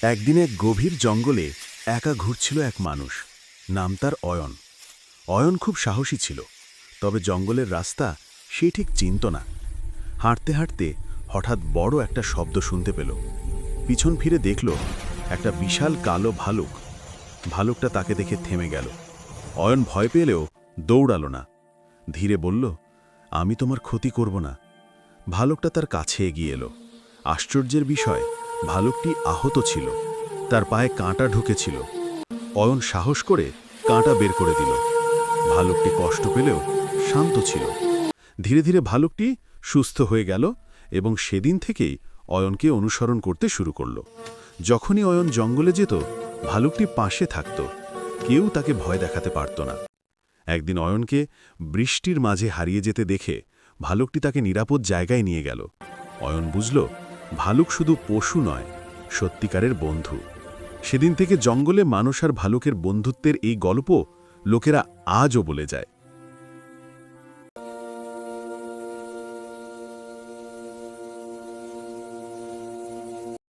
একদিন এক গভীর জঙ্গলে একা ঘুরছিল এক মানুষ। নাম তার অয়ন। অয়ন খুব সাহসী ছিল, তবে জঙ্গলের রাস্তা সে ঠিক চিনত না। হাঁটতে হাঁটতে হঠাৎ বড় একটা শব্দ শুনতে পেল। পিছন ফিরে দেখল একটা বিশাল কালো ভালুক। ভালুকটা তাকে দেখে থেমে গেল। অয়ন ভয় পেলেও দৌড়ালো না, ধীরে বলল, আমি তোমার ক্ষতি করব না। ভালুকটা তার কাছে এগিয়ে এলো। আশ্চর্যের বিষয়, ভালুকটি আহত ছিল, তার পায়ে কাঁটা ঢুকেছিল। অয়ন সাহস করে কাঁটা বের করে দিল। ভালুকটি কষ্ট পেলেও শান্ত ছিল। ধীরে ধীরে ভালুকটি সুস্থ হয়ে গেল এবং সেদিন থেকেই অয়নকে অনুসরণ করতে শুরু করল। যখনই অয়ন জঙ্গলে যেত, ভালুকটি পাশে থাকত, কেউ তাকে ভয় দেখাতে পারত না। একদিন অয়নকে বৃষ্টির মাঝে হারিয়ে যেতে দেখে ভালুকটি তাকে নিরাপদ জায়গায় নিয়ে গেল। অয়ন বুঝল, ভালুক শুধু পশু নয়, সত্যিকারের বন্ধু। সেদিন থেকে জঙ্গলে মানুষ আর ভালুকের বন্ধুত্বের এই গল্প লোকেরা আজও বলে যায়।